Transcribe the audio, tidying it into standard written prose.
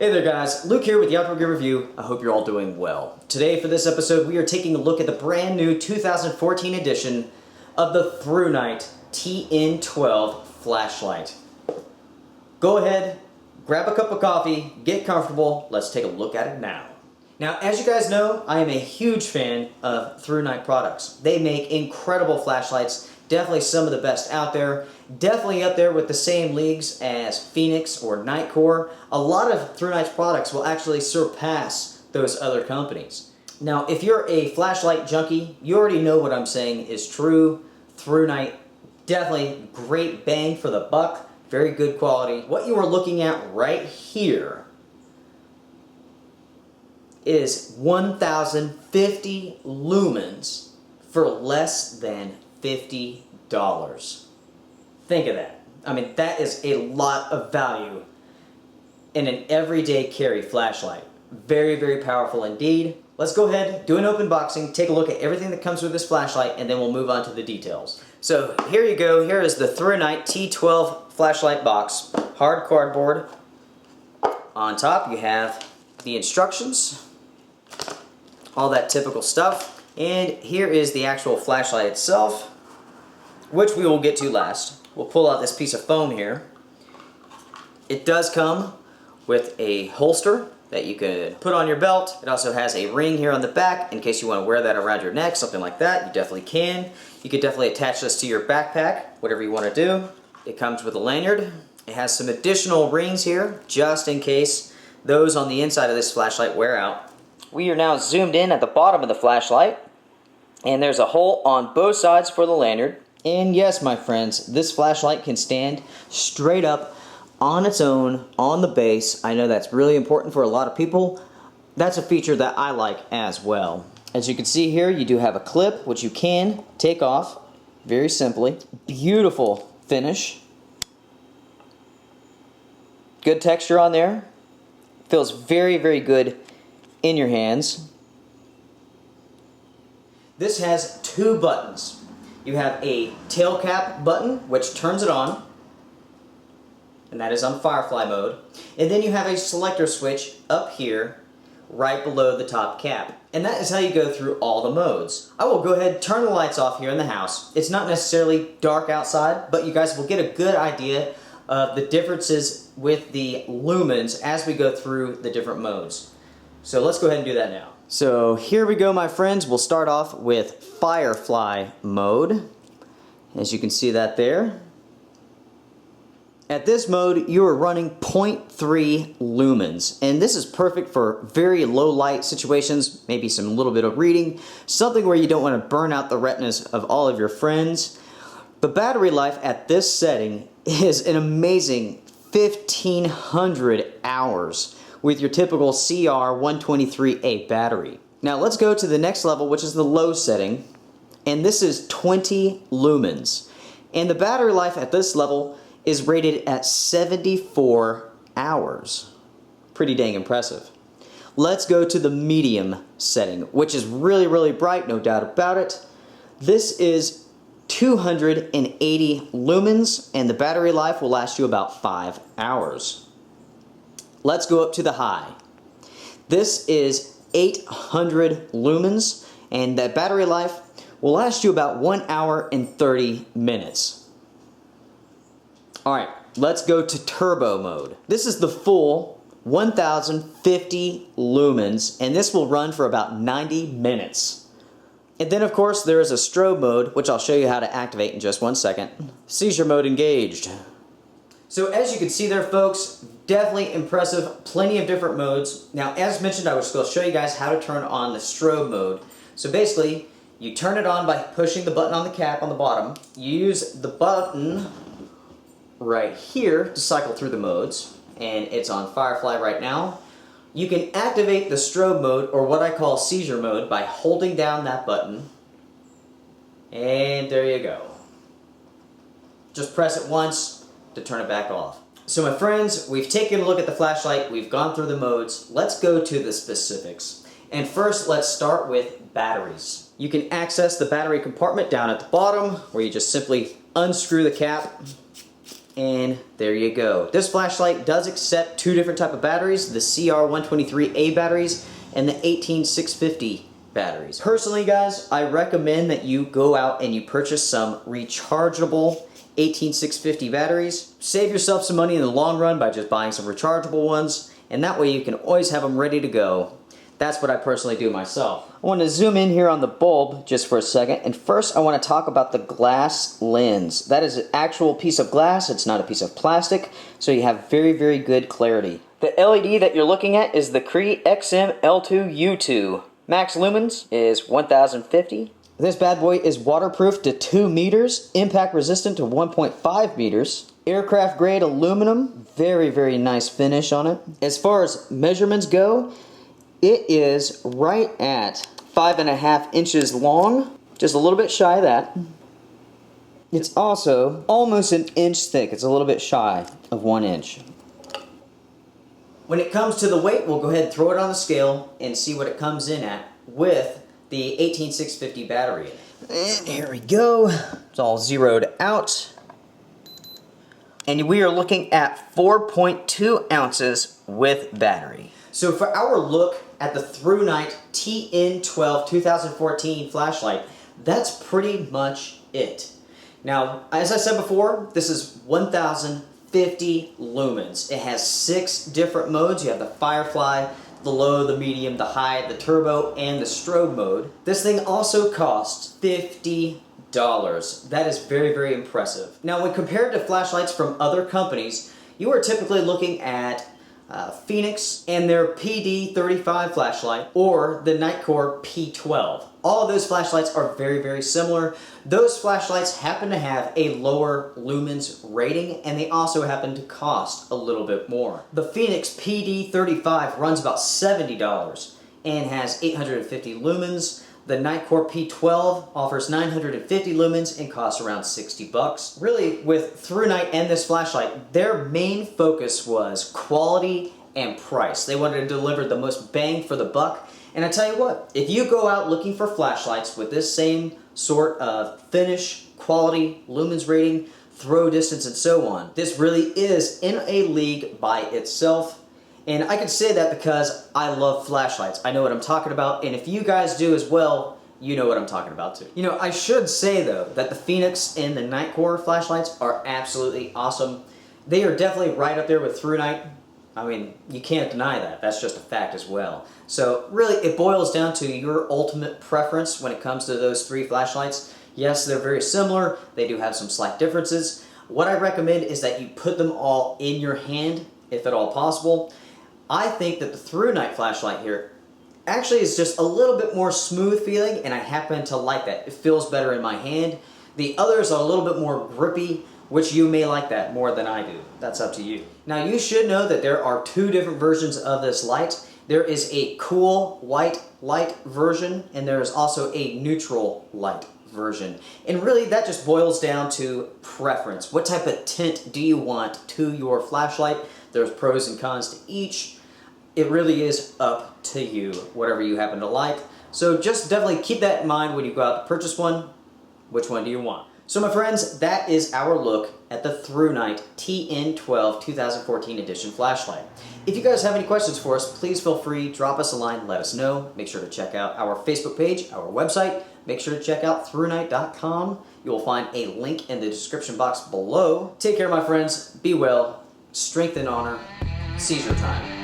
Hey there guys, Luke here with the Outdoor Gear Review. I hope you're all doing well. Today for this episode we are taking a look at the brand new 2014 edition of the Thrunite TN12 flashlight. Go ahead, grab a cup of coffee, get comfortable, let's take a look at it now. Now as you guys know, I am a huge fan of Thrunite products. They make incredible flashlights, definitely some of the best out there. Definitely up there with the same leagues as Fenix or Nitecore. A lot of Thrunite's products will actually surpass those other companies. Now, if you're a flashlight junkie, you already know what I'm saying is true. Thrunite, definitely great bang for the buck, very good quality. What you are looking at right here is 1,050 lumens for less than $50. Think of that. I mean, that is a lot of value in an everyday carry flashlight. Very, very powerful indeed. Let's go ahead, do an open boxing, take a look at everything that comes with this flashlight, and then we'll move on to the details. So here you go. Here is the Thrunite T12 flashlight box. Hard cardboard. On top you have the instructions, all that typical stuff. And here is the actual flashlight itself, which we will get to last. We'll pull out this piece of foam here. It does come with a holster that you could put on your belt. It also has a ring here on the back in case you want to wear that around your neck, something like that. You definitely can. You could definitely attach this to your backpack, whatever you want to do. It comes with a lanyard. It has some additional rings here just in case those on the inside of this flashlight wear out. We are now zoomed in at the bottom of the flashlight, and there's a hole on both sides for the lanyard. And yes, my friends, this flashlight can stand straight up on its own on the base. I know that's really important for a lot of people. That's a feature that I like as well. As you can see here, you do have a clip which you can take off very simply. Beautiful finish. Good texture on there. Feels very, very good in your hands. This has two buttons. You have a tail cap button, which turns it on, and that is on Firefly Mode. And then you have a selector switch up here, right below the top cap. And that is how you go through all the modes. I will go ahead and turn the lights off here in the house. It's not necessarily dark outside, but you guys will get a good idea of the differences with the lumens as we go through the different modes. So let's go ahead and do that now. So here we go, my friends. We'll start off with Firefly Mode. As you can see that there. At this mode, you are running 0.3 lumens. And this is perfect for very low light situations, maybe some little bit of reading, something where you don't want to burn out the retinas of all of your friends. The battery life at this setting is an amazing 1,500 hours. With your typical CR123A battery. Now let's go to the next level, which is the low setting, and this is 20 lumens. And the battery life at this level is rated at 74 hours. Pretty dang impressive. Let's go to the medium setting, which is really, really bright, no doubt about it. This is 280 lumens, and the battery life will last you about 5 hours. Let's go up to the high. This is 800 lumens, and that battery life will last you about 1 hour and 30 minutes. Alright, let's go to turbo mode. This is the full 1,050 lumens, and this will run for about 90 minutes. And then of course there is a strobe mode, which I'll show you how to activate in just 1 second. Seizure mode engaged. So as you can see there, folks, definitely impressive, plenty of different modes. Now, as mentioned, I was going to show you guys how to turn on the strobe mode. So basically, you turn it on by pushing the button on the cap on the bottom. You use the button right here to cycle through the modes, and it's on Firefly right now. You can activate the strobe mode, or what I call seizure mode, by holding down that button. And there you go. Just press it once to turn it back off. So my friends, we've taken a look at the flashlight, we've gone through the modes, let's go to the specifics. And first, let's start with batteries. You can access the battery compartment down at the bottom, where you just simply unscrew the cap And there you go. This flashlight does accept two different type of batteries, the CR123A batteries and the 18650 batteries. Personally, guys, I recommend that you go out and you purchase some rechargeable 18650 batteries. Save yourself some money in the long run by just buying some rechargeable ones, and that way you can always have them ready to go. That's what I personally do myself. I want to zoom in here on the bulb just for a second, and first I want to talk about the glass lens. That is an actual piece of glass, it's not a piece of plastic, so you have very, very good clarity. The LED that you're looking at is the Cree XM-L2 U2. Max Lumens is 1050. This bad boy is waterproof to 2 meters, impact resistant to 1.5 meters. Aircraft grade aluminum, very, very nice finish on it. As far as measurements go, it is right at 5.5 inches long, just a little bit shy of that. It's also almost an inch thick. It's a little bit shy of 1 inch. When it comes to the weight, we'll go ahead and throw it on the scale and see what it comes in at with the 18650 battery. And here we go. It's all zeroed out. And we are looking at 4.2 ounces with battery. So for our look at the Thrunite TN12 2014 flashlight, that's pretty much it. Now, as I said before, this is 1050 lumens. It has 6 different modes. You have the Firefly, the low, the medium, the high, the turbo, and the strobe mode. This thing also costs $50. That is very, very impressive. Now, when compared to flashlights from other companies, you are typically looking at Fenix and their PD35 flashlight, or the Nitecore P12. All of those flashlights are very, very similar. Those flashlights happen to have a lower lumens rating, and they also happen to cost a little bit more. The Fenix PD35 runs about $70 and has 850 lumens. The Nitecore P12 offers 950 lumens and costs around 60 bucks. Really, with Thrunite and this flashlight, their main focus was quality and price. They wanted to deliver the most bang for the buck. And I tell you what, if you go out looking for flashlights with this same sort of finish, quality, lumens rating, throw distance, and so on, this really is in a league by itself. And I can say that because I love flashlights. I know what I'm talking about, and if you guys do as well, you know what I'm talking about too. You know, I should say though that the Fenix and the Nitecore flashlights are absolutely awesome. They are definitely right up there with Thrunite. I mean, you can't deny that. That's just a fact as well. So really, it boils down to your ultimate preference when it comes to those 3 flashlights. Yes, they're very similar. They do have some slight differences. What I recommend is that you put them all in your hand, if at all possible. I think that the Thrunite flashlight here actually is just a little bit more smooth feeling, and I happen to like that. It feels better in my hand. The others are a little bit more grippy, which you may like that more than I do. That's up to you. Now, you should know that there are 2 different versions of this light. There is a cool white light version, and there is also a neutral light version. And really, that just boils down to preference. What type of tint do you want to your flashlight? There's pros and cons to each. It really is up to you, whatever you happen to like. So just definitely keep that in mind when you go out to purchase one. Which one do you want? So my friends, that is our look at the Thrunite TN12 2014 edition flashlight. If you guys have any questions for us, please feel free, drop us a line, let us know. Make sure to check out our Facebook page, our website. Make sure to check out Thrunite.com. You will find a link in the description box below. Take care, my friends. Be well. Strength and honor. Seize your time.